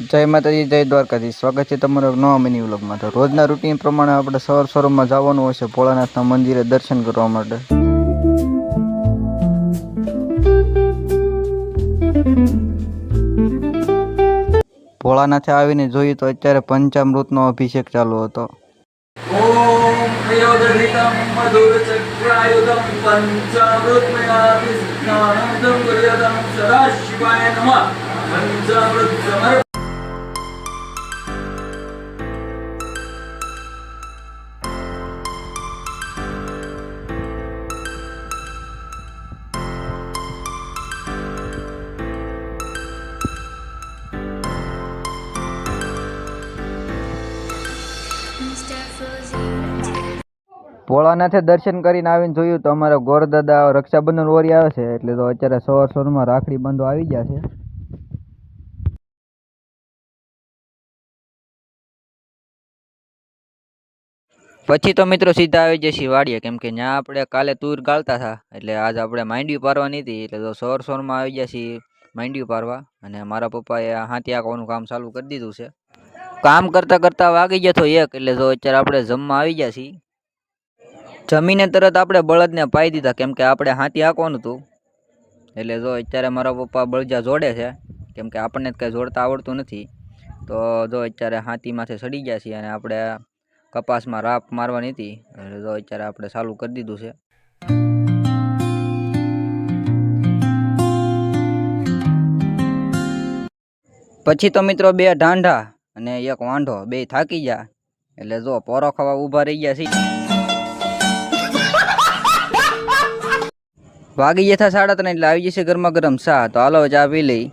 જય માતાજી, જય દ્વારકાધીશ. સ્વાગત છે તમારો નવા મિની વ્લોગમાં. તો રોજના રૂટીન પ્રમાણે આપણે સવારમાં જવાનું હોય છે ભોળાનાથના મંદિરે દર્શન કરવા માટે. ભોળાનાથે આવીને જોયું તો અત્યારે પંચામૃતનો અભિષેક ચાલુ હતો. ઓમ પ્રિયોદધિતમ મધુરચક્રાયુધમ પંચામૃતમયામિ સ્નાનંદમ ગુર્યદમ સદાશિવાય નમઃ. પંચામૃત સમર્પણ. ભોળાનાથે દર્શન કરીને આવીને જોયું તો અમારા ગોરદાદા રક્ષાબંધન ઓરી આવે છે, એટલે તો અત્યારે સવારમાં રાખડી બંધો આવી ગયા છે. પછી તો મિત્રો સીધા આવી જશે વાડીએ, કેમ કે ત્યાં આપણે કાલે તૂર ગાળતા હતા, એટલે આજ આપણે માંડવી પારવાની હતી, એટલે તો સવારમાં આવી જશે માંડવી પારવા. અને મારા પપ્પાએ હાથી આંકવાનું કામ ચાલુ કરી દીધું છે. કામ કરતા કરતા વાગી ગયો તો 1, એટલે તો અત્યારે આપણે જમવા આવી ગયા છીએ. જમીને તરત આપણે બળદને પાઈ દીધા, કેમ કે આપણે હાથી હાંકવાનું હતું. એટલે જો અત્યારે મારા પપ્પા બળજા જોડે છે, કેમ કે આપણને કંઈ જોડતા આવડતું નથી. તો જો અત્યારે હાથીમાંથી સડી ગયા છીએ અને આપણે કપાસમાં રાપ મારવાની હતી, એટલે જો અત્યારે આપણે ચાલુ કરી દીધું છે. પછી તો મિત્રો 2 ઢાંઢા અને 1 વાંઢો, 2 થાકી ગયા, એટલે જો પોરો ખાવા ઊભા રહી ગયા છે. વાગી ગયા હતા 3:30, એટલે આવી જશે ગરમા ગરમ ચા. તો હાલો ચા પી લઈ.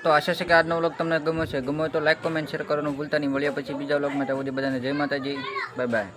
તો આશા છે કે આજનો વ્લોગ તમને ગમ્યો છે. ગમ્યો તો લાઈક, કોમેન્ટ, શેર કરવાનું ભૂલતા નહીં. મળ્યા પછી બીજા વ્લોગમાં. ત્યાં સુધી બધાને જય માતાજી, બાય બાય.